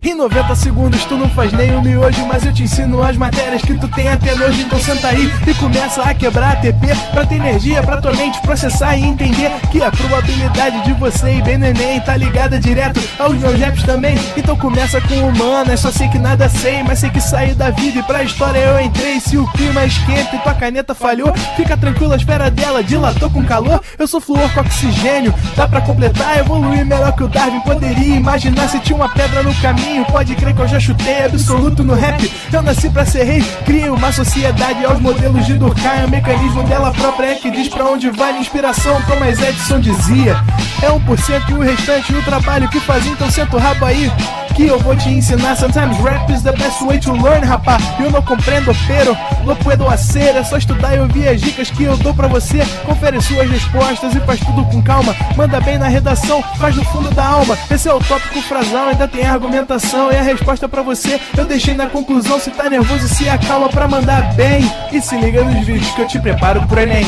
Em 90 segundos tu não faz nem um miojo, mas eu te ensino as matérias que tu tem até hoje. Então senta aí e começa a quebrar ATP pra ter energia, pra tua mente processar e entender que a probabilidade de você ir bem no Enem tá ligada direto aos meus raps também. Então começa com humanas, só sei que nada sei, mas sei que saí da vida e pra história eu entrei. Se o clima esquenta e tua caneta falhou, fica tranquilo, a esfera dela dilatou com calor. Eu sou flúor com oxigênio, dá pra completar, evoluir melhor que o Darwin poderia imaginar. Se tinha uma pedra no caminho, pode crer que eu já chutei absoluto no rap. Eu nasci pra ser rei, crio uma sociedade aos modelos de Durkheim. O mecanismo dela própria é que diz pra onde vai a inspiração. Thomas Edison dizia: é 1% e o restante o trabalho que fazia. Então senta o rabo aí que eu vou te ensinar. Sometimes rap is the best way to learn, rapá. Eu não compreendo, pero lo puedo hacer. É só estudar e ouvir as dicas que eu dou pra você. Confere suas respostas e faz tudo com calma. Manda bem na redação, faz no fundo da alma. Esse é o tópico frasal, ainda tem argumentação. E a resposta pra você eu deixei na conclusão. Se tá nervoso, se acalma pra mandar bem. E se liga nos vídeos que eu te preparo pro Enem.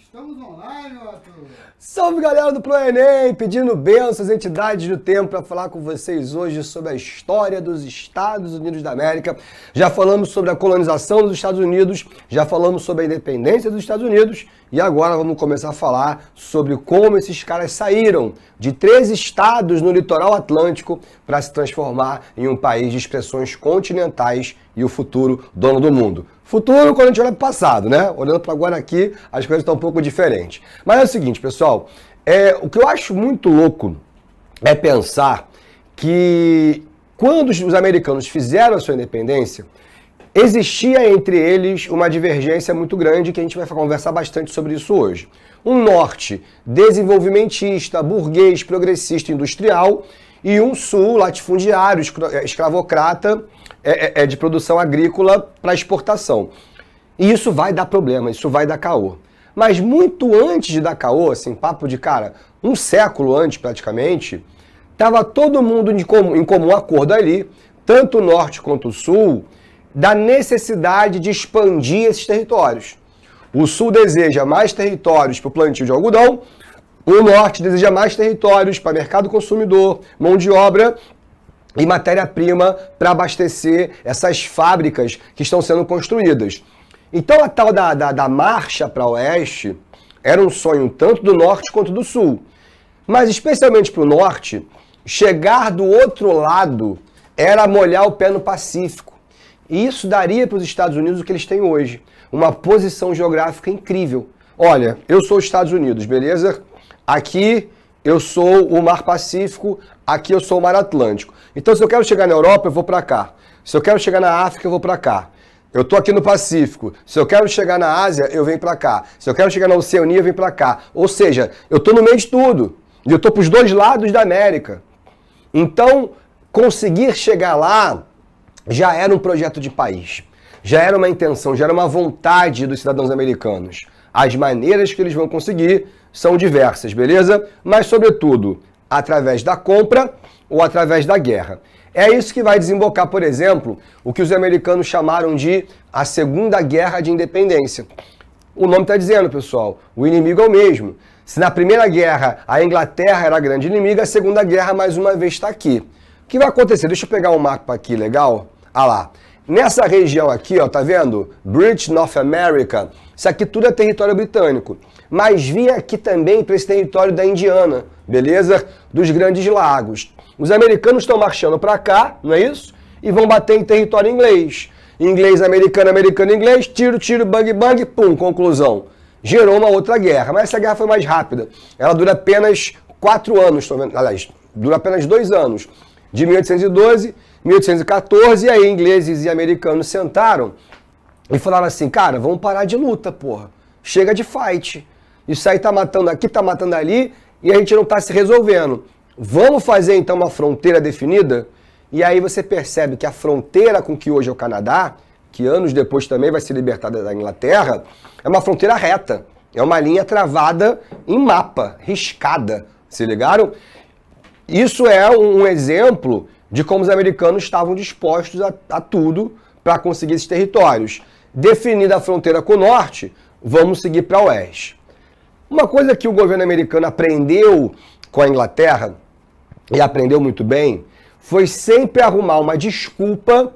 Estamos online, Arthur. Salve, galera do Pro Enem, pedindo bênçãos, entidades do tempo, para falar com vocês hoje sobre a história dos Estados Unidos da América. Já falamos sobre a colonização dos Estados Unidos, já falamos sobre a independência dos Estados Unidos e agora vamos começar a falar sobre como esses caras saíram de 3 estados no litoral atlântico para se transformar em um país de expressões continentais e o futuro dono do mundo. Futuro quando a gente olha para o passado, né? Olhando para agora aqui, as coisas estão um pouco diferentes. Mas é o seguinte, pessoal, o que eu acho muito louco é pensar que quando os americanos fizeram a sua independência, existia entre eles uma divergência muito grande, que a gente vai conversar bastante sobre isso hoje. Um norte desenvolvimentista, burguês, progressista, industrial, e um sul latifundiário, escravocrata, de produção agrícola para exportação. E isso vai dar problema, isso vai dar caô. Mas muito antes de dar caô, assim, papo de cara, um século antes praticamente, estava todo mundo em comum acordo ali, tanto o norte quanto o sul, da necessidade de expandir esses territórios. O sul deseja mais territórios para o plantio de algodão, o norte deseja mais territórios para mercado consumidor, mão de obra e matéria-prima para abastecer essas fábricas que estão sendo construídas. Então a tal da marcha para o oeste era um sonho tanto do norte quanto do sul. Mas especialmente para o norte, chegar do outro lado era molhar o pé no Pacífico. E isso daria para os Estados Unidos o que eles têm hoje. Uma posição geográfica incrível. Olha, eu sou os Estados Unidos, beleza? Aqui eu sou o Mar Pacífico, aqui eu sou o Mar Atlântico. Então se eu quero chegar na Europa, eu vou para cá. Se eu quero chegar na África, eu vou para cá. Eu tô aqui no Pacífico. Se eu quero chegar na Ásia, eu venho para cá. Se eu quero chegar na Oceania, eu venho para cá. Ou seja, eu tô no meio de tudo. E eu tô para os dois lados da América. Então, conseguir chegar lá já era um projeto de país. Já era uma intenção, já era uma vontade dos cidadãos americanos. As maneiras que eles vão conseguir são diversas, beleza? Mas, sobretudo, através da compra ou através da guerra. É isso que vai desembocar, por exemplo, o que os americanos chamaram de a Segunda Guerra de Independência. O nome está dizendo, pessoal, o inimigo é o mesmo. Se na Primeira Guerra a Inglaterra era a grande inimiga, a Segunda Guerra mais uma vez está aqui. O que vai acontecer? Deixa eu pegar um mapa aqui, legal? Ah lá. Nessa região aqui, ó, tá vendo? British North America. Isso aqui tudo é território britânico. Mas vinha aqui também para esse território da Indiana, beleza? Dos Grandes Lagos. Os americanos estão marchando para cá, não é isso? E vão bater em território inglês. Inglês, americano, americano, inglês, tiro, tiro, bang, bang, pum, conclusão. Gerou uma outra guerra, mas essa guerra foi mais rápida. Ela dura apenas 4 anos, aliás, dura apenas 2 anos. De 1812, 1814, e aí ingleses e americanos sentaram e falaram assim, cara, vamos parar de luta, porra. Chega de fight. Isso aí tá matando aqui, tá matando ali, e a gente não tá se resolvendo. Vamos fazer então uma fronteira definida? E aí você percebe que a fronteira com que hoje é o Canadá, que anos depois também vai ser libertada da Inglaterra, é uma fronteira reta. É uma linha travada em mapa, riscada. Se ligaram? Isso é um exemplo de como os americanos estavam dispostos a tudo para conseguir esses territórios. Definida a fronteira com o norte, vamos seguir para o oeste. Uma coisa que o governo americano aprendeu com a Inglaterra, e aprendeu muito bem, foi sempre arrumar uma desculpa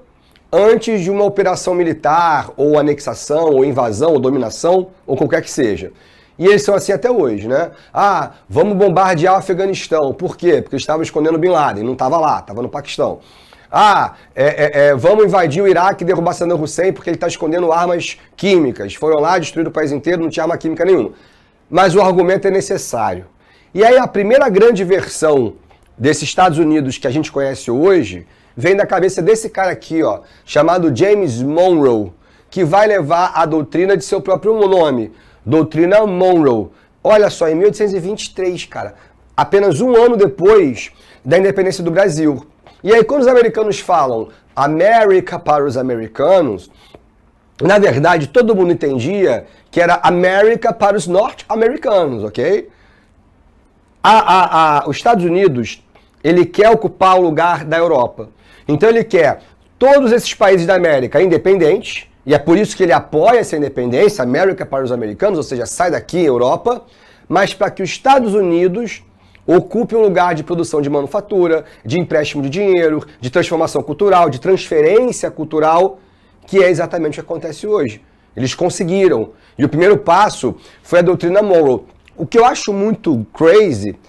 antes de uma operação militar, ou anexação, ou invasão, ou dominação, ou qualquer que seja. E eles são assim até hoje, né? Ah, vamos bombardear o Afeganistão. Por quê? Porque eles estavam escondendo Bin Laden, não estava lá, estava no Paquistão. Ah, vamos invadir o Iraque e derrubar Saddam Hussein porque ele está escondendo armas químicas. Foram lá, destruíram o país inteiro, não tinha arma química nenhuma. Mas o argumento é necessário. E aí a primeira grande versão desses Estados Unidos que a gente conhece hoje vem da cabeça desse cara aqui, ó, chamado James Monroe, que vai levar a doutrina de seu próprio nome, Doutrina Monroe. Olha só, em 1823, cara, apenas um ano depois da independência do Brasil. E aí quando os americanos falam América para os americanos, na verdade todo mundo entendia que era América para os norte-americanos, ok? Os Estados Unidos, ele quer ocupar o lugar da Europa. Então ele quer todos esses países da América independentes, e é por isso que ele apoia essa independência, América para os americanos, ou seja, sai daqui, Europa, mas para que os Estados Unidos ocupem um lugar de produção de manufatura, de empréstimo de dinheiro, de transformação cultural, de transferência cultural, que é exatamente o que acontece hoje. Eles conseguiram. E o primeiro passo foi a doutrina Monroe. O que eu acho muito crazy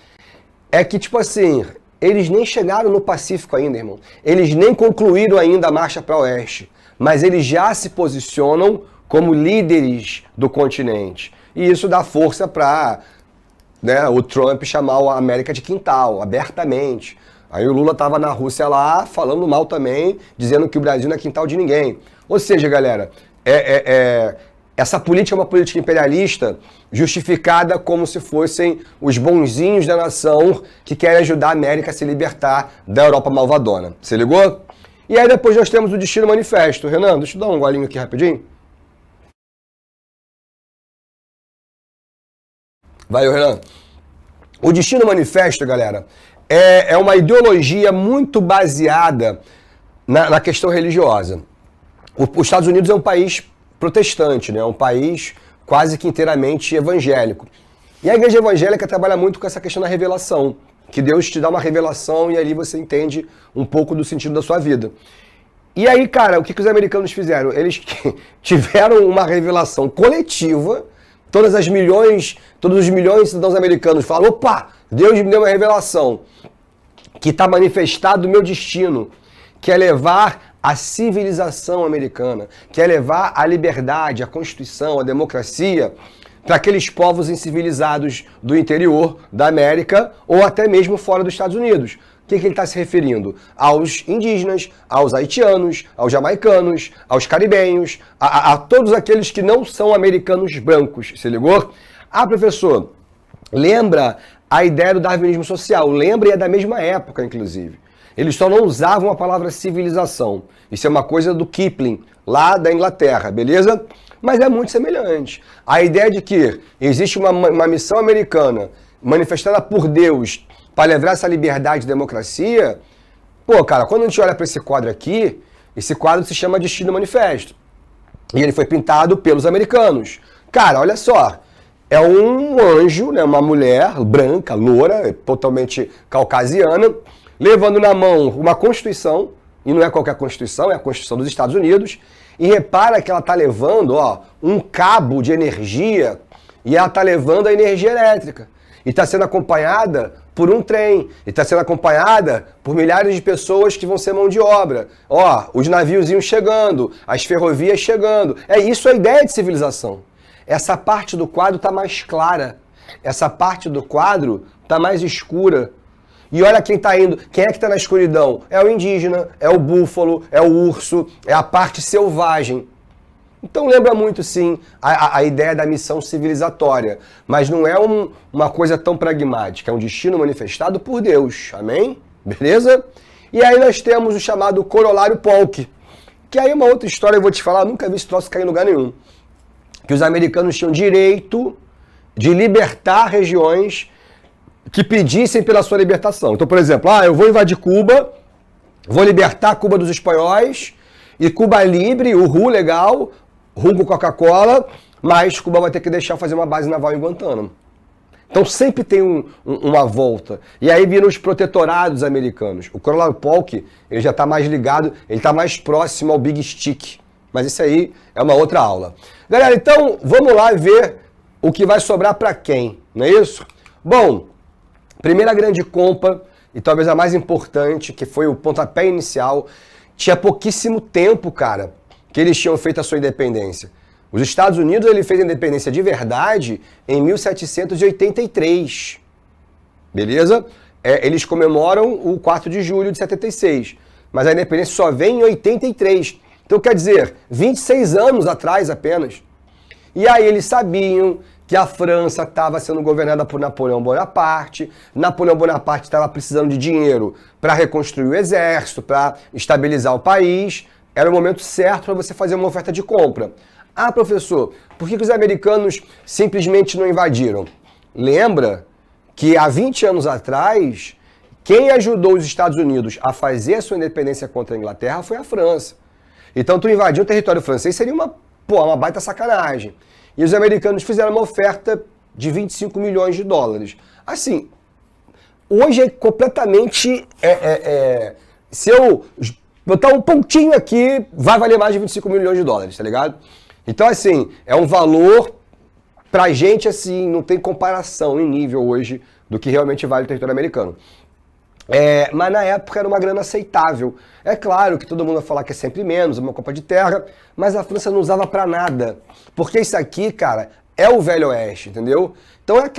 é que, tipo assim, eles nem chegaram no Pacífico ainda, irmão. Eles nem concluíram ainda a marcha para o oeste. Mas eles já se posicionam como líderes do continente. E isso dá força para, né, o Trump chamar a América de quintal, abertamente. Aí o Lula estava na Rússia lá, falando mal também, dizendo que o Brasil não é quintal de ninguém. Ou seja, galera, essa política é uma política imperialista justificada como se fossem os bonzinhos da nação que querem ajudar a América a se libertar da Europa malvadona. Se ligou? E aí depois nós temos o Destino Manifesto. Renan, deixa eu dar um golinho aqui rapidinho. Vai, Renan. O Destino Manifesto, galera, é uma ideologia muito baseada na questão religiosa. Os Estados Unidos é um país protestante, né? É um país quase que inteiramente evangélico. E a igreja evangélica trabalha muito com essa questão da revelação, que Deus te dá uma revelação e ali você entende um pouco do sentido da sua vida. E aí, cara, o que os americanos fizeram? Eles tiveram uma revelação coletiva, todos os milhões de cidadãos americanos falaram, opa, Deus me deu uma revelação que está manifestado o meu destino, que é levar a civilização americana, que é levar a liberdade, a Constituição, a democracia para aqueles povos incivilizados do interior da América ou até mesmo fora dos Estados Unidos. O que ele está se referindo? Aos indígenas, aos haitianos, aos jamaicanos, aos caribenhos, a todos aqueles que não são americanos brancos, se ligou? Ah, professor, lembra a ideia do darwinismo social, lembra e é da mesma época, inclusive. Eles só não usavam a palavra civilização. Isso é uma coisa do Kipling, lá da Inglaterra, beleza? Mas é muito semelhante. A ideia de que existe uma missão americana manifestada por Deus para levar essa liberdade e democracia, pô, cara, quando a gente olha para esse quadro aqui, esse quadro se chama Destino Manifesto. E ele foi pintado pelos americanos. Cara, olha só, é um anjo, né, uma mulher branca, loura, totalmente caucasiana, levando na mão uma Constituição, e não é qualquer Constituição, é a Constituição dos Estados Unidos, e repara que ela está levando, ó, um cabo de energia, e ela está levando a energia elétrica. E está sendo acompanhada por um trem, e está sendo acompanhada por milhares de pessoas que vão ser mão de obra. Ó, os naviozinhos chegando, as ferrovias chegando. É isso a ideia de civilização. Essa parte do quadro está mais clara, essa parte do quadro está mais escura. E olha quem está indo, quem é que está na escuridão? É o indígena, é o búfalo, é o urso, é a parte selvagem. Então lembra muito, sim, a ideia da missão civilizatória, mas não é uma coisa tão pragmática, é um destino manifestado por Deus, amém? Beleza? E aí nós temos o chamado corolário Polk, que aí é uma outra história, eu vou te falar, nunca vi esse troço cair em lugar nenhum, que os americanos tinham direito de libertar regiões que pedissem pela sua libertação. Então, por exemplo, eu vou invadir Cuba, vou libertar Cuba dos espanhóis, e Cuba é livre, uhul, legal, rum com Coca-Cola, mas Cuba vai ter que deixar fazer uma base naval em Guantánamo. Então sempre tem uma volta. E aí viram os protetorados americanos. O corolário Polk, ele já está mais ligado, ele está mais próximo ao Big Stick. Mas isso aí é uma outra aula. Galera, então vamos lá ver o que vai sobrar para quem, não é isso? Bom, primeira grande compra, e talvez a mais importante, que foi o pontapé inicial, tinha pouquíssimo tempo, cara, que eles tinham feito a sua independência. Os Estados Unidos, ele fez a independência de verdade em 1783, beleza? Eles comemoram o 4 de julho de 76, mas a independência só vem em 83. Então, quer dizer, 26 anos atrás apenas. E aí eles sabiam que a França estava sendo governada por Napoleão Bonaparte. Napoleão Bonaparte estava precisando de dinheiro para reconstruir o exército, para estabilizar o país. Era o momento certo para você fazer uma oferta de compra. Ah, professor, por que os americanos simplesmente não invadiram? Lembra que há 20 anos atrás, quem ajudou os Estados Unidos a fazer a sua independência contra a Inglaterra foi a França. Então, tu invadir o território francês seria uma baita sacanagem. E os americanos fizeram uma oferta de 25 milhões de dólares. Assim, hoje é completamente... se eu botar um pontinho aqui, vai valer mais de 25 milhões de dólares, tá ligado? Então, assim, é um valor, pra gente, assim, não tem comparação em nível hoje do que realmente vale o território americano. Mas na época era uma grana aceitável. É claro que todo mundo vai falar que é sempre menos, uma copa de terra, mas a França não usava pra nada. Porque isso aqui, cara, é o Velho Oeste, entendeu? Então é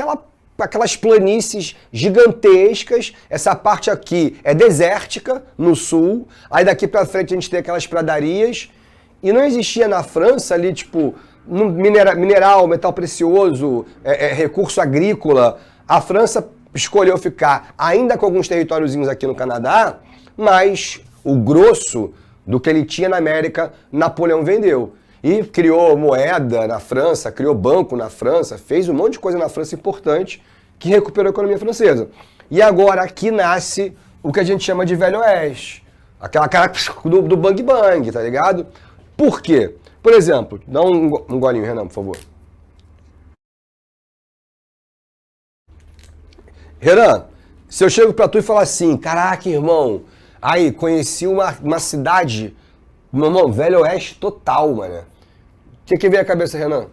aquelas planícies gigantescas, essa parte aqui é desértica, no sul, aí daqui pra frente a gente tem aquelas pradarias, e não existia na França ali, tipo, mineral, metal precioso, recurso agrícola. A França escolheu ficar ainda com alguns territóriozinhos aqui no Canadá, mas o grosso do que ele tinha na América, Napoleão vendeu. E criou moeda na França, criou banco na França, fez um monte de coisa na França importante que recuperou a economia francesa. E agora aqui nasce o que a gente chama de Velho Oeste. Aquela cara do bang bang, tá ligado? Por quê? Por exemplo, dá um golinho, Renan, por favor. Renan, se eu chego pra tu e falar assim, caraca, irmão, aí, conheci uma cidade Meu irmão, velho oeste total, mano. O que veio à cabeça, Renan?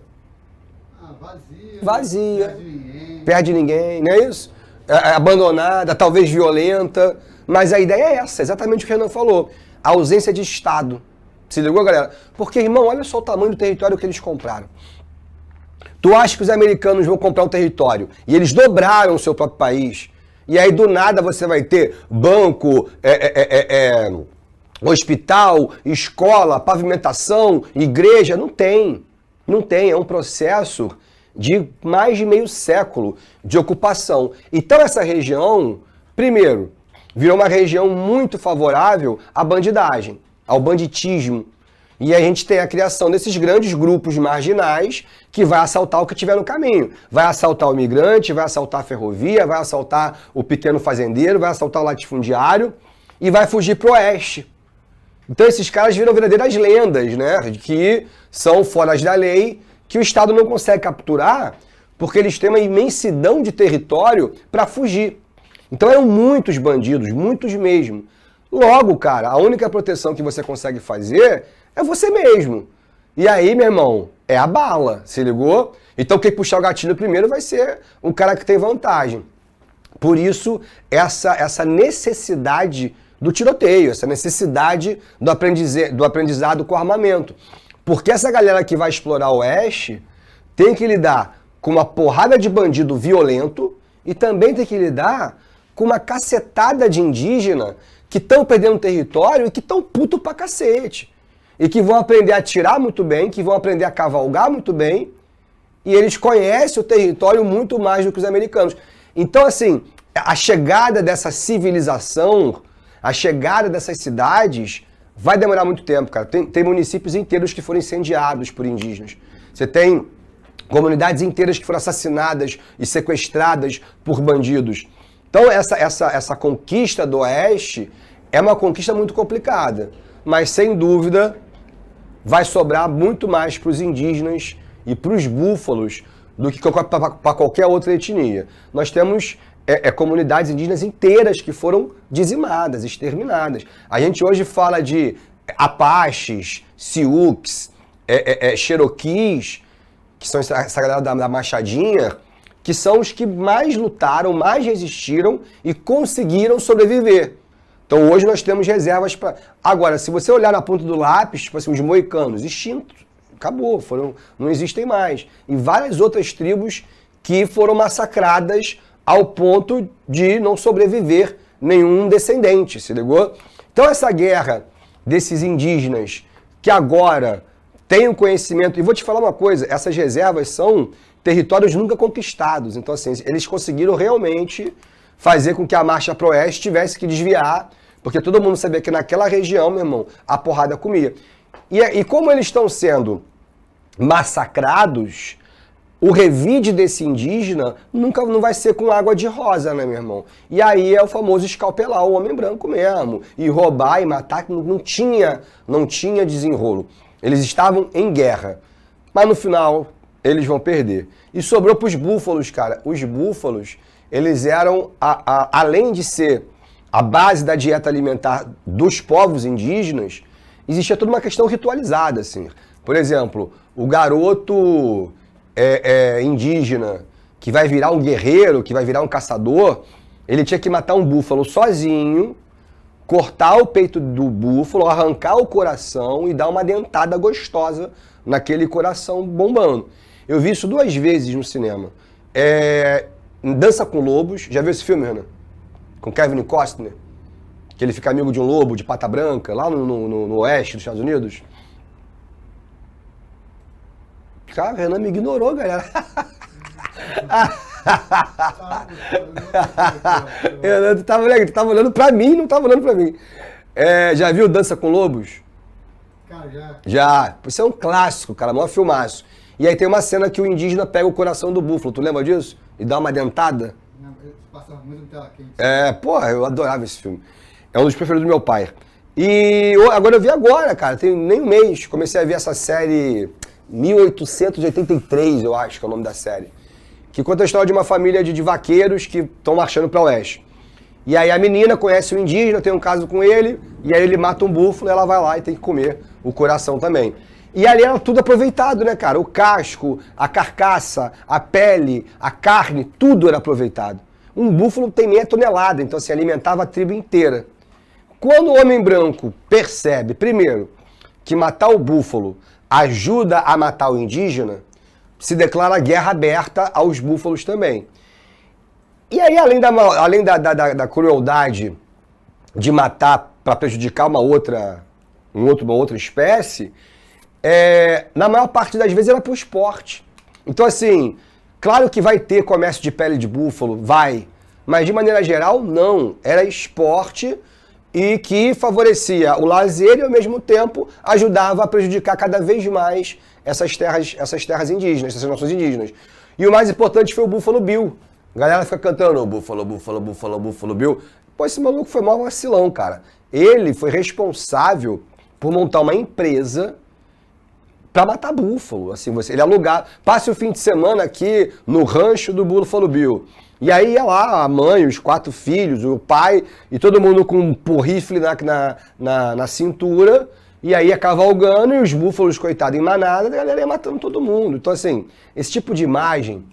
Vazia. Vazia. Perde ninguém. Perde ninguém, não é isso? Abandonada, talvez violenta. Mas a ideia é essa, exatamente o que o Renan falou. A ausência de Estado. Se ligou, galera? Porque, irmão, olha só o tamanho do território que eles compraram. Tu acha que os americanos vão comprar um território e eles dobraram o seu próprio país, e aí do nada você vai ter banco, hospital, escola, pavimentação, igreja? Não tem. Não tem. É um processo de mais de meio século de ocupação. Então essa região, primeiro, virou uma região muito favorável à bandidagem, ao banditismo. E a gente tem a criação desses grandes grupos marginais que vai assaltar o que tiver no caminho. Vai assaltar o migrante, vai assaltar a ferrovia, vai assaltar o pequeno fazendeiro, vai assaltar o latifundiário e vai fugir pro oeste. Então esses caras viram verdadeiras lendas, né? Que são fora da lei, que o Estado não consegue capturar porque eles têm uma imensidão de território para fugir. Então eram muitos bandidos, muitos mesmo. Logo, cara, a única proteção que você consegue fazer é você mesmo. E aí, meu irmão, é a bala, se ligou? Então quem puxar o gatilho primeiro vai ser o cara que tem vantagem. Por isso, essa necessidade do tiroteio, essa necessidade do aprendizado com armamento. Porque essa galera que vai explorar o oeste tem que lidar com uma porrada de bandido violento e também tem que lidar com uma cacetada de indígena que estão perdendo território e que estão puto pra cacete. E que vão aprender a atirar muito bem, que vão aprender a cavalgar muito bem, e eles conhecem o território muito mais do que os americanos. Então, assim, a chegada dessa civilização, a chegada dessas cidades, vai demorar muito tempo, cara. Tem municípios inteiros que foram incendiados por indígenas. Você tem comunidades inteiras que foram assassinadas e sequestradas por bandidos. Então, essa conquista do oeste é uma conquista muito complicada, mas, sem dúvida, vai sobrar muito mais para os indígenas e para os búfalos do que para qualquer outra etnia. Nós temos comunidades indígenas inteiras que foram dizimadas, exterminadas. A gente hoje fala de Apaches, Sioux, Cherokees, que são essa galera da Machadinha, que são os que mais lutaram, mais resistiram e conseguiram sobreviver. Então hoje nós temos reservas para... Agora, se você olhar na ponta do lápis, tipo assim, os moicanos, extintos, acabou, não existem mais. E várias outras tribos que foram massacradas ao ponto de não sobreviver nenhum descendente, se ligou? Então essa guerra desses indígenas que agora têm o conhecimento... E vou te falar uma coisa, essas reservas são territórios nunca conquistados. Então assim, eles conseguiram realmente fazer com que a marcha pro oeste tivesse que desviar, porque todo mundo sabia que naquela região, meu irmão, a porrada comia. E como eles estão sendo massacrados, o revide desse indígena não vai ser com água de rosa, né, meu irmão? E aí é o famoso escalpelar o homem branco mesmo, e roubar e matar, que não tinha desenrolo. Eles estavam em guerra, mas no final eles vão perder. E sobrou para os búfalos, cara. Os búfalos, eles eram, além de ser a base da dieta alimentar dos povos indígenas, existia toda uma questão ritualizada, assim. Por exemplo, o garoto indígena que vai virar um guerreiro, que vai virar um caçador, ele tinha que matar um búfalo sozinho, cortar o peito do búfalo, arrancar o coração e dar uma dentada gostosa naquele coração bombando. Eu vi isso 2 vezes no cinema. Dança com Lobos, já viu esse filme, Renan? Com Kevin Costner, que ele fica amigo de um lobo de pata branca, lá no oeste dos Estados Unidos. Cara, o Renan me ignorou, galera. Renan, tu tava olhando pra mim, não tava olhando pra mim. Já viu Dança com Lobos? Cara, já. Já. Isso é um clássico, cara, maior filmaço. E aí tem uma cena que o indígena pega o coração do búfalo, tu lembra disso? E dá uma dentada. Passa muito tela quente. Porra, eu adorava esse filme. É um dos preferidos do meu pai. E agora eu vi agora, cara, tem nem um mês. Comecei a ver essa série 1883, eu acho que é o nome da série. Que conta a história de uma família de vaqueiros que estão marchando para o oeste. E aí a menina conhece o indígena, tem um caso com ele, e aí ele mata um búfalo e ela vai lá e tem que comer o coração também. E ali era tudo aproveitado, né, cara? O casco, a carcaça, a pele, a carne, tudo era aproveitado. Um búfalo tem meia tonelada, então se alimentava a tribo inteira. Quando o homem branco percebe, primeiro, que matar o búfalo ajuda a matar o indígena, se declara guerra aberta aos búfalos também. E aí, além da crueldade de matar para prejudicar uma outra espécie, na maior parte das vezes era para o esporte. Então, assim, claro que vai ter comércio de pele de búfalo, vai, mas de maneira geral, não. Era esporte e que favorecia o lazer e, ao mesmo tempo, ajudava a prejudicar cada vez mais essas terras indígenas, essas nações indígenas. E o mais importante foi o Buffalo Bill. A galera fica cantando, Buffalo, Buffalo, Buffalo, Buffalo Bill. Pô, esse maluco foi mó vacilão, cara. Ele foi responsável por montar uma empresa para matar búfalo. Assim, ele alugava, passe o fim de semana aqui no rancho do Buffalo Bill. E aí ia lá a mãe, os 4 filhos, o pai e todo mundo com um rifle na cintura. E aí ia cavalgando e os búfalos, coitados, em manada, a galera ia matando todo mundo. Então, assim, esse tipo de imagem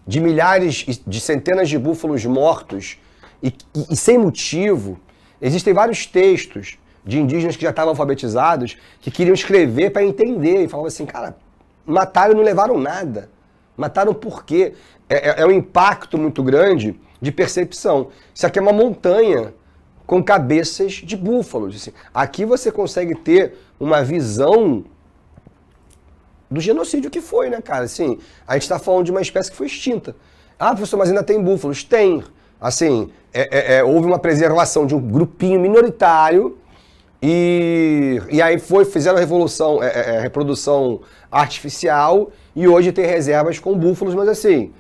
de milhares, de centenas de búfalos mortos e sem motivo, existem vários textos de indígenas que já estavam alfabetizados, que queriam escrever para entender, e falavam assim, cara, mataram e não levaram nada. Mataram por quê? É um impacto muito grande de percepção. Isso aqui é uma montanha com cabeças de búfalos. Assim. Aqui você consegue ter uma visão do genocídio que foi, né, cara? Assim, a gente está falando de uma espécie que foi extinta. Ah, professor, mas ainda tem búfalos? Tem. Assim, houve uma preservação de um grupinho minoritário e aí fizeram a reprodução artificial e hoje tem reservas com búfalos, mas assim,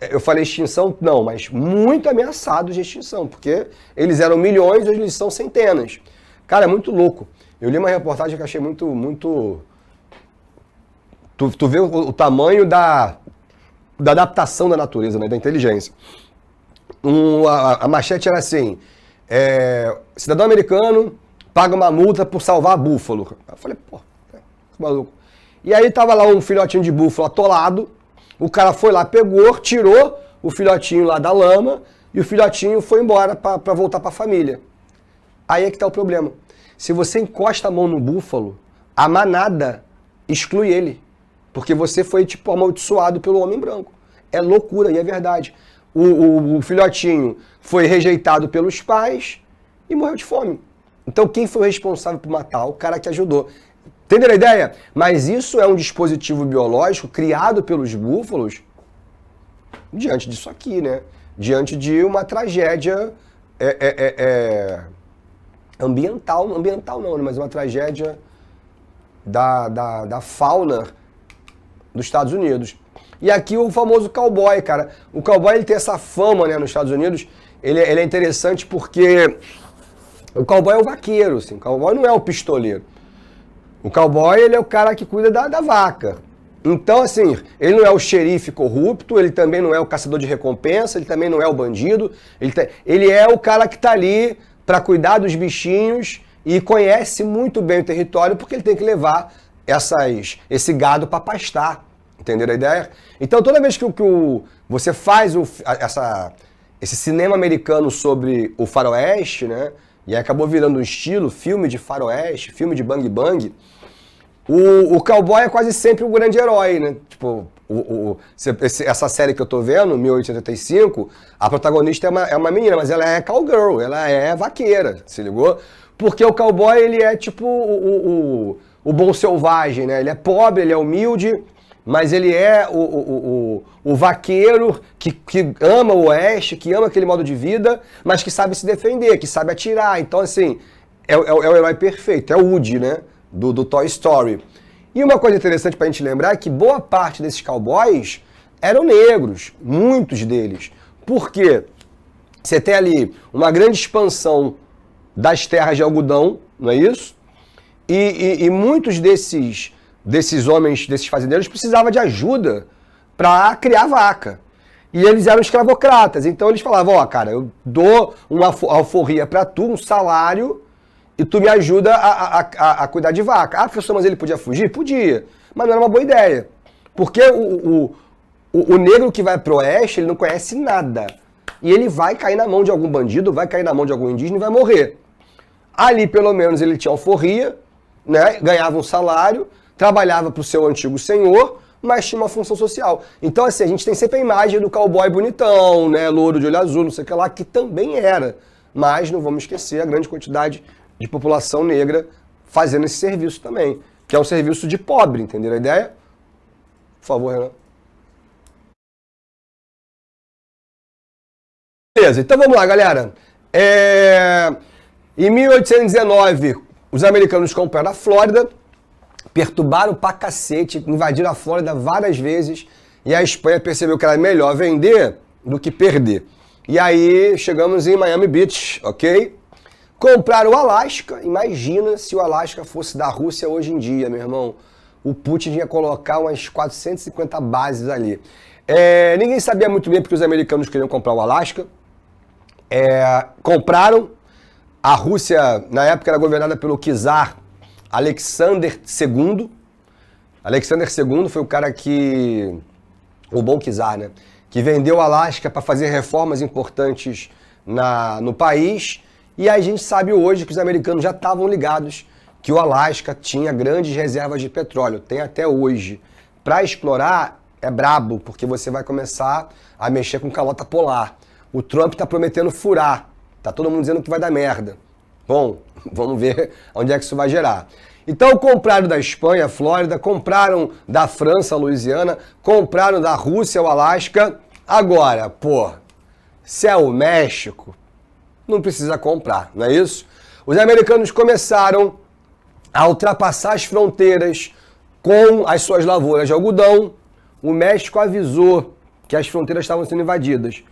eu falei extinção? Não, mas muito ameaçados de extinção, porque eles eram milhões, hoje eles são centenas. Cara, é muito louco. Eu li uma reportagem que eu achei muito... Tu vê o tamanho da adaptação da natureza, né, da inteligência. A manchete era assim, cidadão americano paga uma multa por salvar búfalo. Eu falei, pô, que maluco. E aí tava lá um filhotinho de búfalo atolado, o cara foi lá, pegou, tirou o filhotinho lá da lama e o filhotinho foi embora para voltar para a família. Aí é que tá o problema. Se você encosta a mão no búfalo, a manada exclui ele. Porque você foi, tipo, amaldiçoado pelo homem branco. É loucura, e é verdade. O filhotinho foi rejeitado pelos pais e morreu de fome. Então, quem foi o responsável por matar? O cara que ajudou. Entenderam a ideia? Mas isso é um dispositivo biológico criado pelos búfalos diante disso aqui, né? Diante de uma tragédia ambiental não, mas uma tragédia da fauna dos Estados Unidos. E aqui o famoso cowboy, cara. O cowboy ele tem essa fama, né, nos Estados Unidos. Ele é interessante porque o cowboy é o vaqueiro, assim. O cowboy não é o pistoleiro. O cowboy ele é o cara que cuida da vaca. Então, assim, ele não é o xerife corrupto, ele também não é o caçador de recompensa, ele também não é o bandido. Ele é o cara que está ali para cuidar dos bichinhos e conhece muito bem o território porque ele tem que levar esse gado para pastar. Entenderam a ideia? Então, toda vez que você faz esse cinema americano sobre o faroeste, né? E acabou virando um estilo, filme de faroeste, filme de bang bang, o cowboy é quase sempre o grande herói, né? Tipo, essa série que eu tô vendo, 1885, a protagonista é uma menina, mas ela é cowgirl, ela é vaqueira, se ligou? Porque o cowboy, ele é tipo o bom selvagem, né? Ele é pobre, ele é humilde, mas ele é o vaqueiro que ama o oeste, que ama aquele modo de vida, mas que sabe se defender, que sabe atirar. Então, assim, é o herói perfeito, é o Woody, né? Do Toy Story. E uma coisa interessante pra gente lembrar é que boa parte desses cowboys eram negros, muitos deles. Por quê? Você tem ali uma grande expansão das terras de algodão, não é isso? E muitos desses homens, desses fazendeiros, precisavam de ajuda para criar vaca. E eles eram escravocratas, então eles falavam, ó, cara, eu dou uma alforria pra tu, um salário, e tu me ajuda a cuidar de vaca. Ah, professor, mas ele podia fugir? Podia, mas não era uma boa ideia. Porque o negro que vai pro oeste, ele não conhece nada. E ele vai cair na mão de algum bandido, vai cair na mão de algum indígena e vai morrer. Ali, pelo menos, ele tinha alforria, né? Ganhava um salário, trabalhava pro seu antigo senhor, mas tinha uma função social. Então, assim, a gente tem sempre a imagem do cowboy bonitão, né? Louro de olho azul, não sei o que lá, que também era. Mas não vamos esquecer a grande quantidade de população negra fazendo esse serviço também, que é um serviço de pobre, entenderam a ideia? Por favor, Renan. Beleza, então vamos lá, galera. Em 1819, os americanos compraram a Flórida, perturbaram pra cacete, invadiram a Flórida várias vezes, e a Espanha percebeu que era melhor vender do que perder. E aí chegamos em Miami Beach, ok? Compraram o Alasca. Imagina se o Alasca fosse da Rússia hoje em dia, meu irmão. O Putin ia colocar umas 450 bases ali. Ninguém sabia muito bem porque os americanos queriam comprar o Alasca. Compraram. A Rússia, na época, era governada pelo czar Alexander II. Alexander II foi o cara que... O bom czar, né? Que vendeu o Alasca para fazer reformas importantes no país. E a gente sabe hoje que os americanos já estavam ligados que o Alasca tinha grandes reservas de petróleo. Tem até hoje. Para explorar é brabo, porque você vai começar a mexer com calota polar. O Trump está prometendo furar. Tá todo mundo dizendo que vai dar merda. Bom, vamos ver onde é que isso vai gerar. Então compraram da Espanha, Flórida, compraram da França, Louisiana, compraram da Rússia, o Alasca. Agora, pô, se é o México, não precisa comprar, não é isso? Os americanos começaram a ultrapassar as fronteiras com as suas lavouras de algodão. O México avisou que as fronteiras estavam sendo invadidas,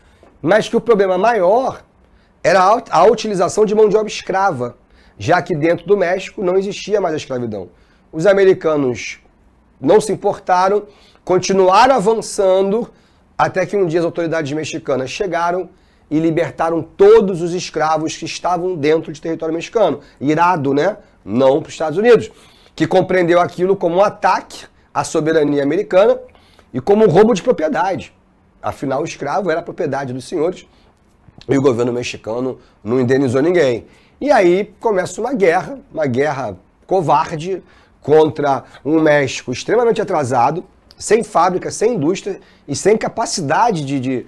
mas que o problema maior era a utilização de mão de obra escrava, já que dentro do México não existia mais a escravidão. Os americanos não se importaram, continuaram avançando, até que um dia as autoridades mexicanas chegaram e libertaram todos os escravos que estavam dentro de território mexicano. Irado, né? Não para os Estados Unidos, que compreendeu aquilo como um ataque à soberania americana e como um roubo de propriedade. Afinal, o escravo era a propriedade dos senhores e o governo mexicano não indenizou ninguém. E aí começa uma guerra covarde contra um México extremamente atrasado, sem fábrica, sem indústria e sem capacidade de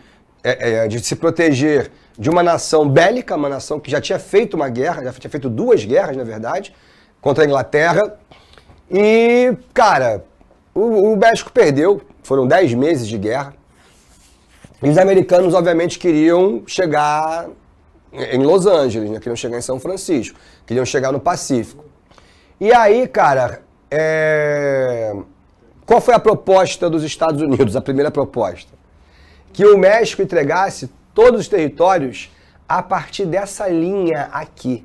se proteger de uma nação bélica, uma nação que já tinha feito uma guerra, já tinha feito 2 guerras, na verdade, contra a Inglaterra. E, cara, o México perdeu, foram 10 meses de guerra. E os americanos, obviamente, queriam chegar em Los Angeles, né? Queriam chegar em São Francisco, queriam chegar no Pacífico. E aí, cara, qual foi a proposta dos Estados Unidos, a primeira proposta? Que o México entregasse todos os territórios a partir dessa linha aqui.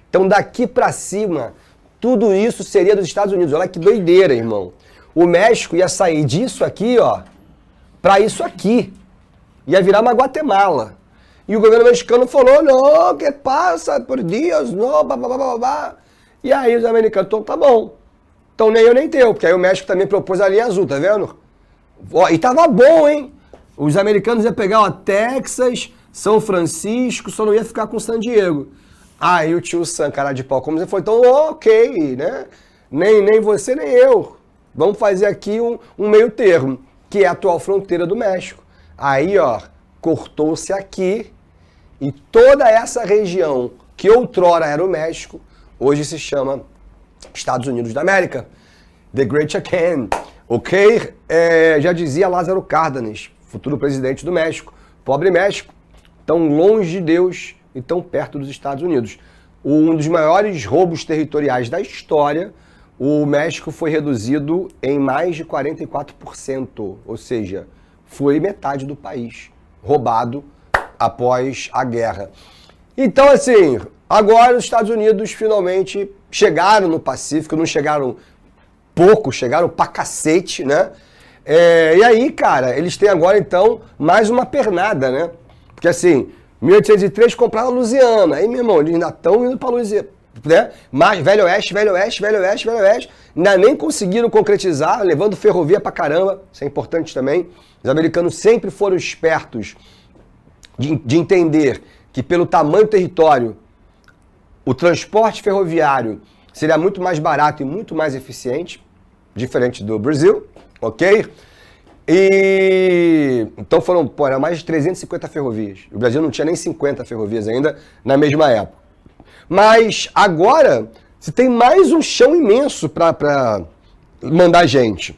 Então, daqui para cima, tudo isso seria dos Estados Unidos. Olha que doideira, irmão. O México ia sair disso aqui, ó, para isso aqui. Ia virar uma Guatemala. E o governo mexicano falou, não, que passa por dias, não, babá. E aí os americanos, então tá bom. Então nem eu nem teu, porque aí o México também propôs a linha azul, tá vendo? Ó, e tava bom, hein? Os americanos iam pegar, ó, Texas, São Francisco, só não ia ficar com San Diego. Aí o tio Sam, cara de pau, como você foi, então ok, né? Nem você, nem eu. Vamos fazer aqui um meio termo, que é a atual fronteira do México. Aí, ó, cortou-se aqui e toda essa região que outrora era o México, hoje se chama Estados Unidos da América. The Great Again, ok? Já dizia Lázaro Cárdenas, futuro presidente do México. Pobre México, tão longe de Deus e tão perto dos Estados Unidos. Um dos maiores roubos territoriais da história, o México foi reduzido em mais de 44%, ou seja, foi metade do país roubado após a guerra. Então, assim, agora os Estados Unidos finalmente chegaram no Pacífico, não chegaram pouco, chegaram pra cacete, né? E aí, cara, eles têm agora, então, mais uma pernada, né? Porque assim, 1803 compraram a Louisiana. Aí, meu irmão, eles ainda estão indo pra Louisiana, né? Mas Velho Oeste, Velho Oeste, Velho Oeste, Velho Oeste. Ainda nem conseguiram concretizar, levando ferrovia pra caramba. Isso é importante também. Os americanos sempre foram espertos de entender que pelo tamanho do território, o transporte ferroviário seria muito mais barato e muito mais eficiente, diferente do Brasil, ok? E então foram mais de 350 ferrovias. O Brasil não tinha nem 50 ferrovias ainda na mesma época. Mas agora você tem mais um chão imenso para mandar gente.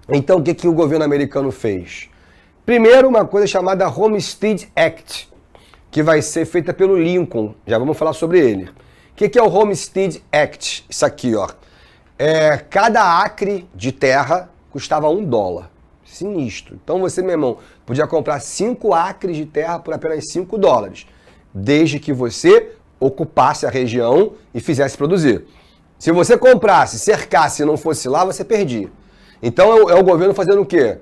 Então o que o governo americano fez? Primeiro, uma coisa chamada Homestead Act, que vai ser feita pelo Lincoln. Já vamos falar sobre ele. O que é o Homestead Act? Isso aqui, ó. Cada acre de terra custava $1. Sinistro. Então você, meu irmão, podia comprar 5 acres de terra por apenas $5, desde que você ocupasse a região e fizesse produzir. Se você comprasse, cercasse e não fosse lá, você perdia. Então é o governo fazendo o quê?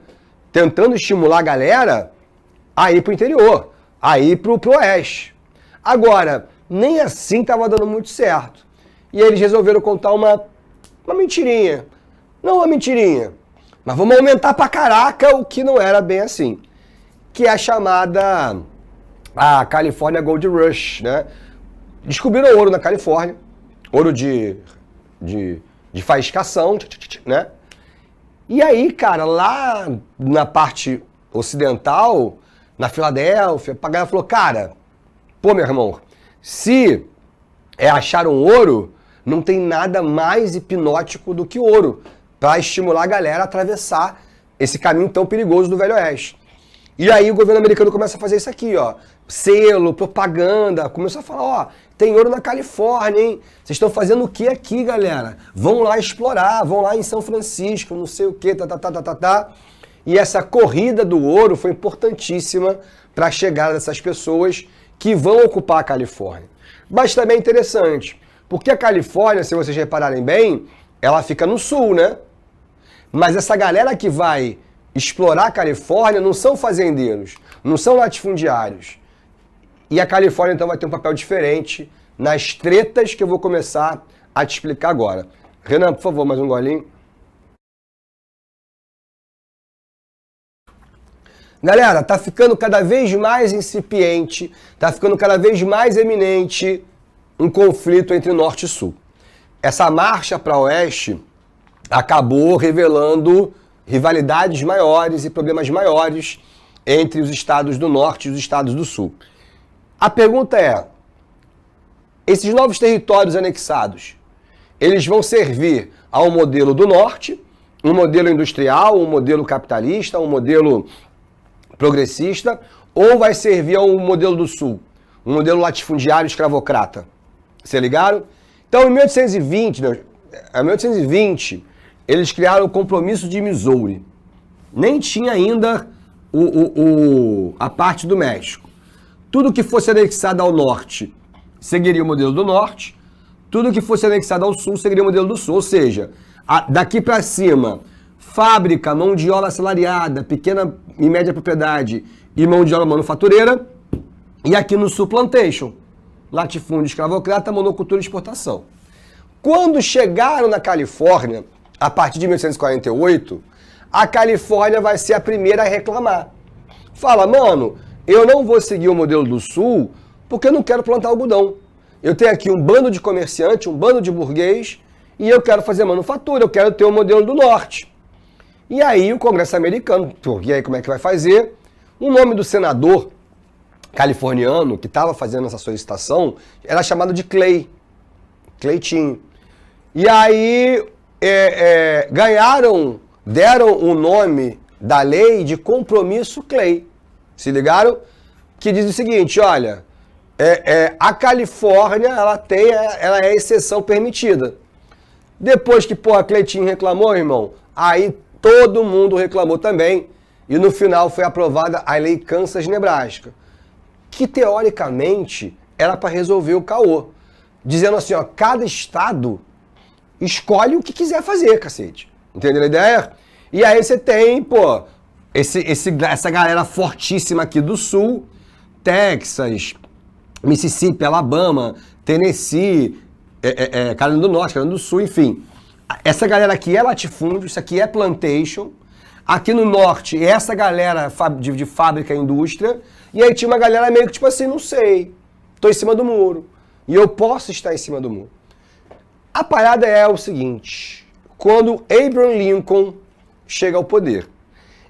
Tentando estimular a galera a ir para o interior, a ir para o oeste. Agora, nem assim estava dando muito certo. E aí eles resolveram contar uma mentirinha. Não uma mentirinha, mas vamos aumentar pra caraca o que não era bem assim. Que é a chamada a California Gold Rush, né? Descobriram ouro na Califórnia, ouro de faiscação, né? E aí, cara, lá na parte ocidental, na Filadélfia, a galera falou, cara, pô, meu irmão, se acharam ouro, não tem nada mais hipnótico do que ouro para estimular a galera a atravessar esse caminho tão perigoso do Velho Oeste. E aí o governo americano começa a fazer isso aqui, ó. Selo, propaganda, começou a falar, ó, tem ouro na Califórnia, hein? Vocês estão fazendo o que aqui, galera? Vão lá explorar, vão lá em São Francisco, não sei o que, E essa corrida do ouro foi importantíssima para a chegada dessas pessoas que vão ocupar a Califórnia. Mas também é interessante, porque a Califórnia, se vocês repararem bem, ela fica no sul, né? Mas essa galera que vai explorar a Califórnia não são fazendeiros, não são latifundiários. E a Califórnia, então, vai ter um papel diferente nas tretas que eu vou começar a te explicar agora. Renan, por favor, mais um golinho. Galera, tá ficando cada vez mais incipiente, tá ficando cada vez mais eminente um conflito entre Norte e Sul. Essa marcha para oeste acabou revelando rivalidades maiores e problemas maiores entre os estados do Norte e os estados do Sul. A pergunta é, esses novos territórios anexados, eles vão servir ao modelo do Norte, um modelo industrial, um modelo capitalista, um modelo progressista, ou vai servir ao modelo do Sul, um modelo latifundiário escravocrata? Se ligaram? Então, em 1820, eles criaram o Compromisso de Missouri. Nem tinha ainda a parte do México. Tudo que fosse anexado ao norte seguiria o modelo do norte, tudo que fosse anexado ao sul seguiria o modelo do sul. Ou seja, daqui para cima, fábrica, mão de obra assalariada, pequena e média propriedade e mão de obra manufatureira. E aqui no sul, plantation, latifúndio, escravocrata, monocultura e exportação. Quando chegaram na Califórnia, a partir de 1848, a Califórnia vai ser a primeira a reclamar. Fala, mano, eu não vou seguir o modelo do Sul porque eu não quero plantar algodão. Eu tenho aqui um bando de comerciante, um bando de burguês, e eu quero fazer manufatura, eu quero ter o modelo do Norte. E aí o Congresso americano, porque aí como é que vai fazer? O nome do senador californiano que estava fazendo essa solicitação era chamado de Clay. Claytinho. E aí deram o nome da lei de Compromisso Clay. Se ligaram? Que diz o seguinte, olha, a Califórnia, ela é exceção permitida. Depois que, a Claytinho reclamou, irmão, aí todo mundo reclamou também. E no final foi aprovada a lei Kansas-Nebraska, que teoricamente era para resolver o caô. Dizendo assim, cada estado escolhe o que quiser fazer, cacete. Entendeu a ideia? E aí você tem, pô, essa galera fortíssima aqui do sul, Texas, Mississippi, Alabama, Tennessee, Carolina do Norte, Carolina do Sul, enfim. Essa galera aqui é latifúndio, isso aqui é plantation. Aqui no norte, essa galera de fábrica e indústria. E aí tinha uma galera meio que tipo assim, não sei, tô em cima do muro. E eu posso estar em cima do muro. A parada é o seguinte, quando Abraham Lincoln chega ao poder,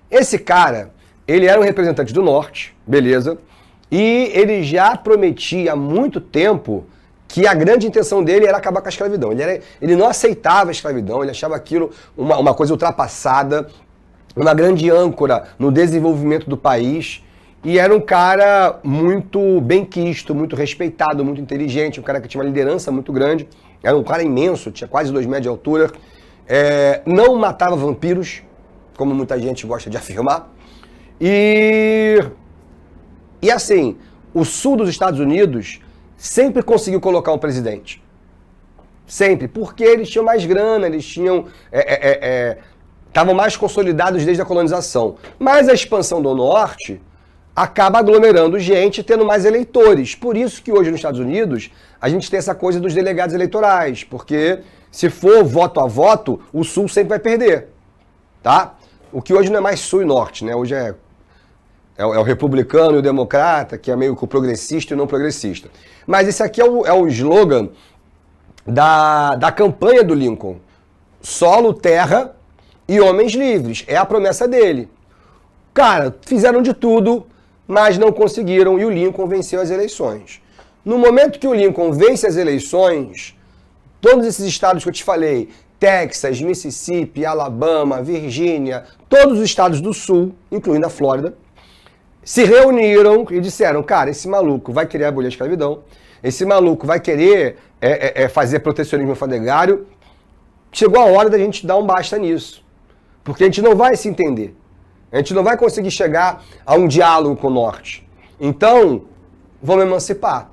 esse cara, ele era um representante do norte, beleza? E ele já prometia há muito tempo que a grande intenção dele era acabar com a escravidão. Ele não aceitava a escravidão, ele achava aquilo uma coisa ultrapassada, uma grande âncora no desenvolvimento do país. E era um cara muito benquisto, muito respeitado, muito inteligente, um cara que tinha uma liderança muito grande. Era um cara imenso, tinha quase 2 metros de altura. Não matava vampiros, como muita gente gosta de afirmar. E assim, o sul dos Estados Unidos sempre conseguiu colocar um presidente. Sempre. Porque eles tinham mais grana, eles tinham... estavam mais consolidados desde a colonização. Mas a expansão do norte acaba aglomerando gente, tendo mais eleitores. Por isso que hoje nos Estados Unidos a gente tem essa coisa dos delegados eleitorais. Porque se for voto a voto, o sul sempre vai perder. Tá? O que hoje não é mais sul e norte, né? Hoje é o republicano e o democrata, que é meio que o progressista e o não progressista. Mas esse aqui é o slogan da campanha do Lincoln. Solo, terra e homens livres. É a promessa dele. Cara, fizeram de tudo, mas não conseguiram e o Lincoln venceu as eleições. No momento que o Lincoln vence as eleições, todos esses estados que eu te falei, Texas, Mississippi, Alabama, Virgínia, todos os estados do sul, incluindo a Flórida, se reuniram e disseram, cara, esse maluco vai querer abolir a escravidão, esse maluco vai querer fazer protecionismo alfandegário, chegou a hora da gente dar um basta nisso. Porque a gente não vai se entender. A gente não vai conseguir chegar a um diálogo com o norte. Então, vamos emancipar.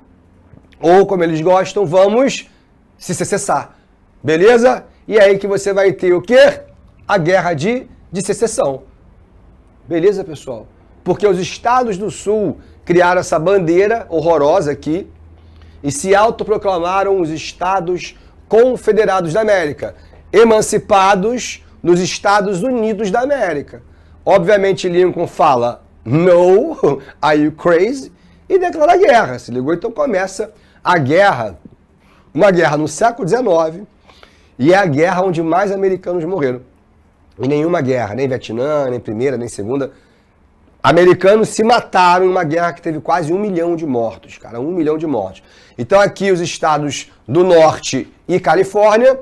Ou, como eles gostam, vamos se secessar. Beleza? E aí que você vai ter o quê? A guerra de secessão. Beleza, pessoal? Porque os estados do sul criaram essa bandeira horrorosa aqui e se autoproclamaram os Estados Confederados da América, emancipados nos Estados Unidos da América. Obviamente Lincoln fala, no, are you crazy? E declara guerra, se ligou? Então começa a guerra, uma guerra no século XIX, e é a guerra onde mais americanos morreram. Em nenhuma guerra, nem Vietnã, nem Primeira, nem Segunda, americanos se mataram em uma guerra que teve quase 1 milhão de mortos, cara, 1 milhão de mortos. Então aqui os estados do norte e Califórnia,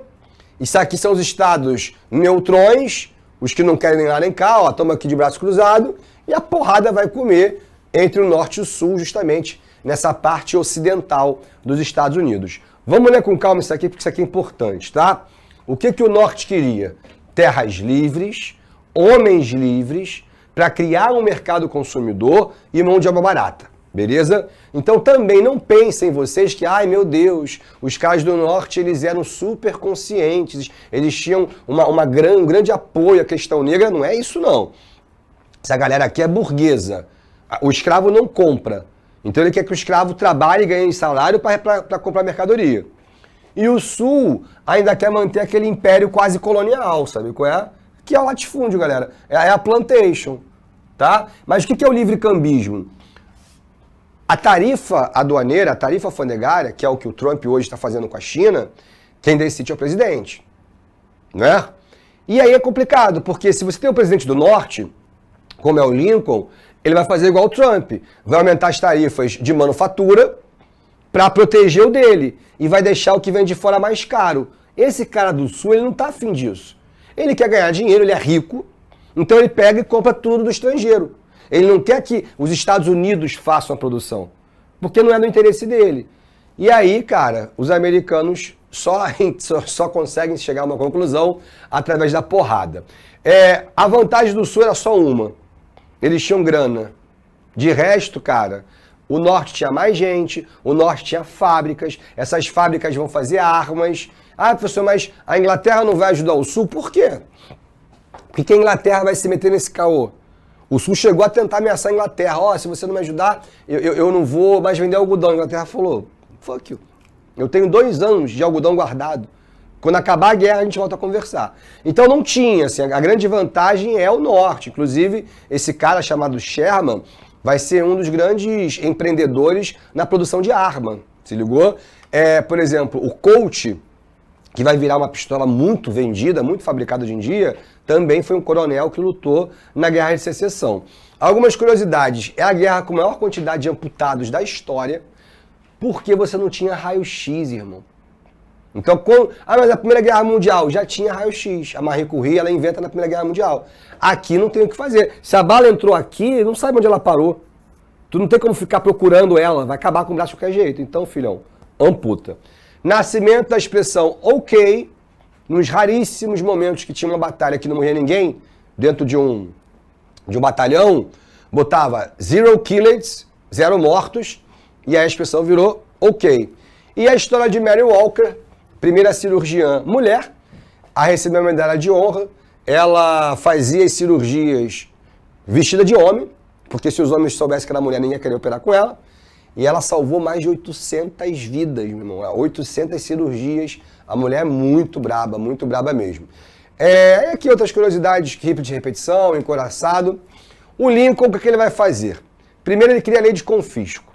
isso aqui são os estados neutrões, os que não querem nem lá nem cá, ó, estamos aqui de braço cruzado, e a porrada vai comer entre o norte e o sul, justamente nessa parte ocidental dos Estados Unidos. Vamos ler com calma isso aqui, porque isso aqui é importante, tá? O que o norte queria? Terras livres, homens livres, para criar um mercado consumidor e mão de obra barata, beleza? Então também não pensem vocês que, ai meu Deus, os caras do norte eles eram super conscientes, eles tinham um grande apoio à questão negra, não é isso não. Essa galera aqui é burguesa, o escravo não compra, então ele quer que o escravo trabalhe e ganhe salário para comprar mercadoria. E o sul ainda quer manter aquele império quase colonial, sabe qual é? Que é o latifúndio, galera, é a plantation. Tá? Mas o que é o livre-cambismo? A tarifa aduaneira, a tarifa alfandegária, que é o que o Trump hoje está fazendo com a China, quem decide é o presidente. Né? E aí é complicado, porque se você tem um presidente do norte, como é o Lincoln, ele vai fazer igual o Trump. Vai aumentar as tarifas de manufatura para proteger o dele. E vai deixar o que vem de fora mais caro. Esse cara do sul, ele não está afim disso. Ele quer ganhar dinheiro, ele é rico. Então ele pega e compra tudo do estrangeiro. Ele não quer que os Estados Unidos façam a produção, porque não é do interesse dele. E aí, cara, os americanos só conseguem chegar a uma conclusão através da porrada. A vantagem do sul era só uma. Eles tinham grana. De resto, cara, o norte tinha mais gente, o norte tinha fábricas, essas fábricas vão fazer armas. Ah, professor, mas a Inglaterra não vai ajudar o sul? Por quê? Por que a Inglaterra vai se meter nesse caô? O Sul chegou a tentar ameaçar a Inglaterra. Ó, se você não me ajudar, eu não vou mais vender algodão. A Inglaterra falou, fuck you. Eu tenho 2 anos de algodão guardado. Quando acabar a guerra, a gente volta a conversar. Então não tinha, assim, a grande vantagem é o norte. Inclusive, esse cara chamado Sherman vai ser um dos grandes empreendedores na produção de arma. Se ligou? Por exemplo, o Colt, que vai virar uma pistola muito vendida, muito fabricada hoje em dia, também foi um coronel que lutou na Guerra de Secessão. Algumas curiosidades. É a guerra com a maior quantidade de amputados da história, porque você não tinha raio-x, irmão. Então, mas a Primeira Guerra Mundial já tinha raio-x. A Marie Curie, ela inventa na Primeira Guerra Mundial. Aqui não tem o que fazer. Se a bala entrou aqui, não sabe onde ela parou. Tu não tem como ficar procurando ela, vai acabar com o braço de qualquer jeito. Então, filhão, amputa. Nascimento da expressão ok, nos raríssimos momentos que tinha uma batalha que não morria ninguém, dentro de um batalhão, botava 0 killed, 0 mortos, e aí a expressão virou ok. E a história de Mary Walker, primeira cirurgiã mulher, a receber uma medalha de honra, ela fazia as cirurgias vestida de homem, porque se os homens soubessem que era mulher, ninguém ia querer operar com ela, e ela salvou mais de 800 vidas, meu irmão, 800 cirurgias, a mulher é muito braba mesmo. E aqui outras curiosidades, tipo de repetição, encoraçado. O Lincoln, o que ele vai fazer? Primeiro ele cria a lei de confisco.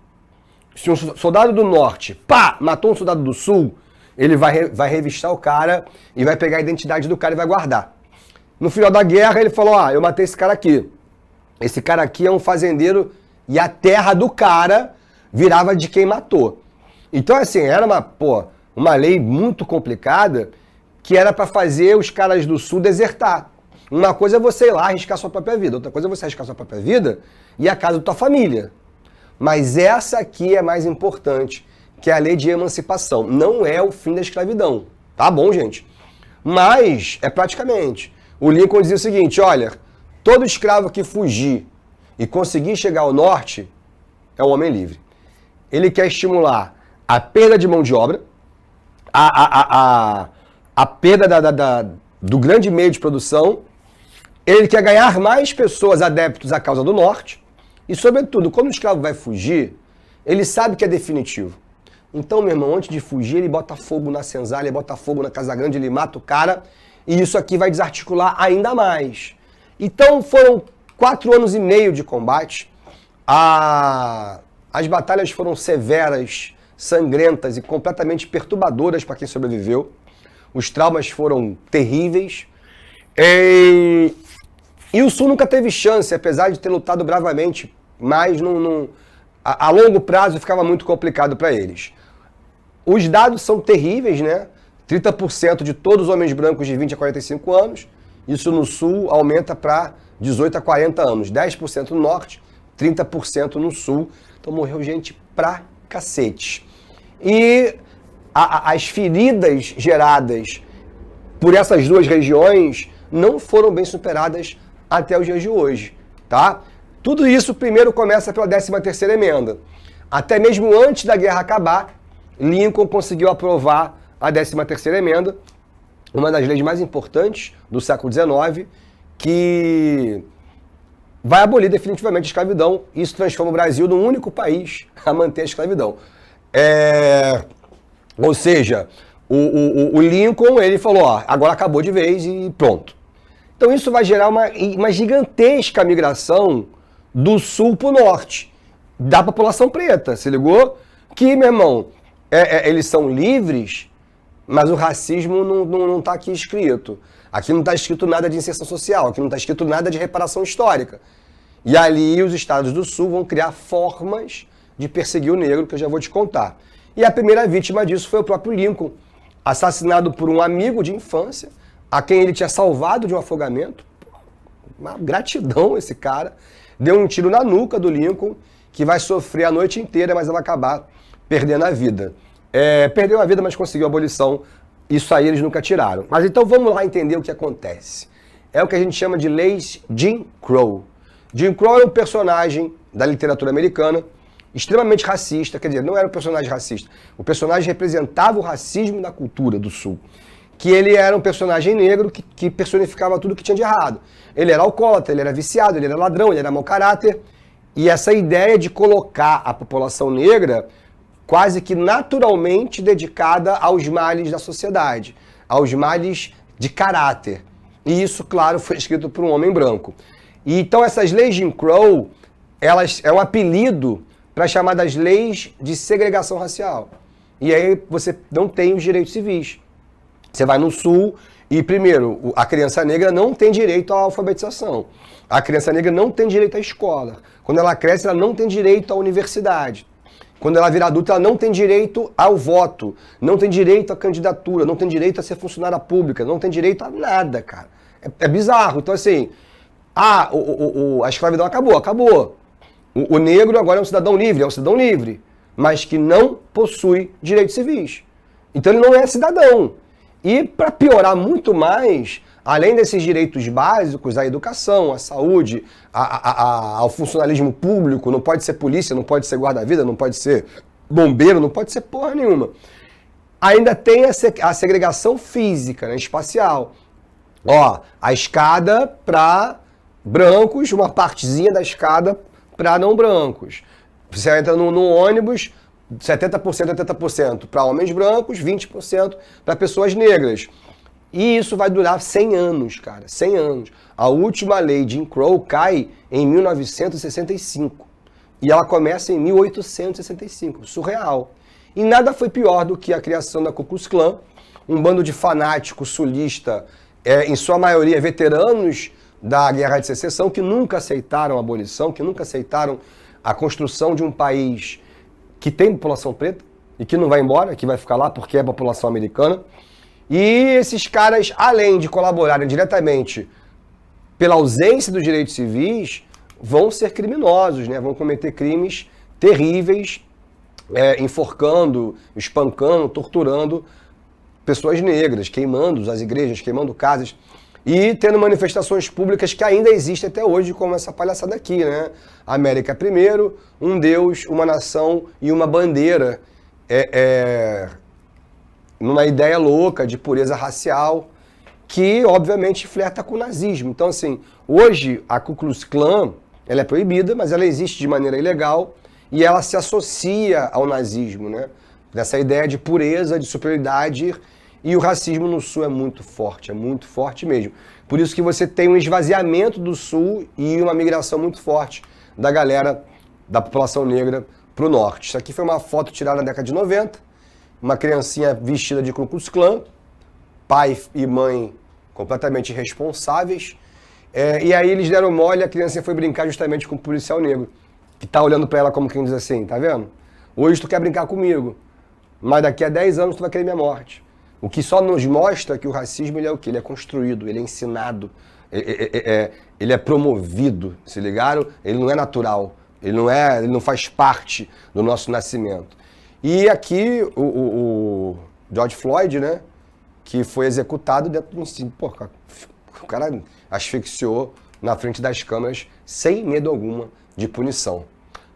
Se um soldado do norte, matou um soldado do sul, ele vai revistar o cara e vai pegar a identidade do cara e vai guardar. No final da guerra ele falou, eu matei esse cara aqui. Esse cara aqui é um fazendeiro e a terra do cara virava de quem matou. Então assim, era uma lei muito complicada que era para fazer os caras do sul desertar. Uma coisa é você ir lá arriscar sua própria vida, outra coisa é você arriscar sua própria vida e a casa da tua família. Mas essa aqui é mais importante, que é a lei de emancipação. Não é o fim da escravidão, tá bom, gente? Mas é praticamente. O Lincoln dizia o seguinte, olha, todo escravo que fugir e conseguir chegar ao norte é um homem livre. Ele quer estimular a perda de mão de obra, a perda do grande meio de produção, ele quer ganhar mais pessoas adeptos à causa do norte, e, sobretudo, quando o escravo vai fugir, ele sabe que é definitivo. Então, meu irmão, antes de fugir, ele bota fogo na senzala, ele bota fogo na Casa Grande, ele mata o cara, e isso aqui vai desarticular ainda mais. Então, foram 4 anos e meio de combate. As batalhas foram severas, sangrentas e completamente perturbadoras para quem sobreviveu. Os traumas foram terríveis. E o Sul nunca teve chance, apesar de ter lutado bravamente, mas a longo prazo ficava muito complicado para eles. Os dados são terríveis, né? 30% de todos os homens brancos de 20 a 45 anos, isso no Sul aumenta para 18 a 40 anos. 10% no Norte, 30% no Sul. Então morreu gente pra cacete. E as feridas geradas por essas duas regiões não foram bem superadas até os dias de hoje, tá? Tudo isso primeiro começa pela 13ª emenda. Até mesmo antes da guerra acabar, Lincoln conseguiu aprovar a 13ª emenda, uma das leis mais importantes do século XIX, que vai abolir definitivamente a escravidão. Isso transforma o Brasil num único país a manter a escravidão. Ou seja, o Lincoln, ele falou, agora acabou de vez e pronto. Então isso vai gerar uma gigantesca migração do sul para o norte, da população preta, se ligou? Que, meu irmão, eles são livres, mas o racismo não está aqui escrito. Aqui não está escrito nada de inserção social, aqui não está escrito nada de reparação histórica. E ali os estados do sul vão criar formas de perseguir o negro, que eu já vou te contar. E a primeira vítima disso foi o próprio Lincoln, assassinado por um amigo de infância, a quem ele tinha salvado de um afogamento. Uma gratidão esse cara. Deu um tiro na nuca do Lincoln, que vai sofrer a noite inteira, mas ela vai acabar perdendo a vida. Perdeu a vida, mas conseguiu a abolição. Isso aí eles nunca tiraram. Mas então vamos lá entender o que acontece. É o que a gente chama de leis Jim Crow. Jim Crow é um personagem da literatura americana extremamente racista, quer dizer, não era um personagem racista. O personagem representava o racismo na cultura do Sul, que ele era um personagem negro que personificava tudo que tinha de errado. Ele era alcoólatra, ele era viciado, ele era ladrão, ele era mau caráter. E essa ideia de colocar a população negra quase que naturalmente dedicada aos males da sociedade, aos males de caráter. E isso, claro, foi escrito por um homem branco. E então essas leis de Jim Crow, elas é um apelido para as chamadas leis de segregação racial. E aí você não tem os direitos civis. Você vai no Sul e, primeiro, a criança negra não tem direito à alfabetização. A criança negra não tem direito à escola. Quando ela cresce, ela não tem direito à universidade. Quando ela vira adulta, ela não tem direito ao voto, não tem direito à candidatura, não tem direito a ser funcionária pública, não tem direito a nada, cara. É bizarro. Então, assim, a escravidão acabou. O negro agora é um cidadão livre, mas que não possui direitos civis. Então ele não é cidadão. E para piorar muito mais, além desses direitos básicos, à educação, à saúde, ao funcionalismo público, não pode ser polícia, não pode ser guarda-vida, não pode ser bombeiro, não pode ser porra nenhuma. Ainda tem a segregação física, né, espacial. Ó, a escada para brancos, uma partezinha da escada para não brancos. Você entra no ônibus, 70%, 80% para homens brancos, 20% para pessoas negras. E isso vai durar 100 anos, cara, 100 anos. A última lei de Jim Crow cai em 1965 e ela começa em 1865, surreal. E nada foi pior do que a criação da Ku Klux Klan, um bando de fanáticos sulista, em sua maioria veteranos da Guerra de Secessão, que nunca aceitaram a abolição, que nunca aceitaram a construção de um país que tem população preta e que não vai embora, que vai ficar lá porque é população americana. E esses caras, além de colaborarem diretamente pela ausência dos direitos civis, vão ser criminosos, né? Vão cometer crimes terríveis, enforcando, espancando, torturando pessoas negras, queimando as igrejas, queimando casas e tendo manifestações públicas que ainda existem até hoje, como essa palhaçada aqui, né? América primeiro, um Deus, uma nação e uma bandeira, numa ideia louca de pureza racial, que obviamente flerta com o nazismo. Então, assim, hoje a Ku Klux Klan, ela é proibida, mas ela existe de maneira ilegal e ela se associa ao nazismo, né? Dessa ideia de pureza, de superioridade, e o racismo no Sul é muito forte mesmo. Por isso que você tem um esvaziamento do Sul e uma migração muito forte da galera, da população negra para o Norte. Isso aqui foi uma foto tirada na década de 90, uma criancinha vestida de Ku Klux Klan, pai e mãe completamente irresponsáveis, e aí eles deram mole, a criancinha foi brincar justamente com o policial negro, que tá olhando para ela como quem diz assim, tá vendo? Hoje tu quer brincar comigo, mas daqui a 10 anos tu vai querer minha morte. O que só nos mostra que o racismo ele é o quê? Ele é construído, ele é ensinado, ele é promovido, se ligaram? Ele não é natural, ele não faz parte do nosso nascimento. E aqui o George Floyd, né, que foi executado dentro do ensino. Pô, o cara asfixiou na frente das câmeras sem medo alguma de punição.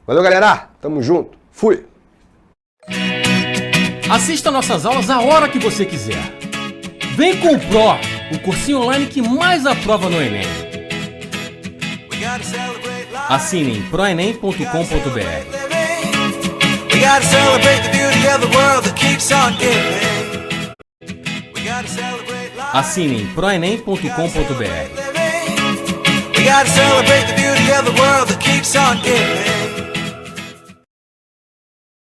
Valeu, galera! Tamo junto! Fui! Assista nossas aulas a hora que você quiser. Vem com o Pro, o cursinho online que mais aprova no Enem. Assine em proenem.com.br. Assine em proenem.com.br.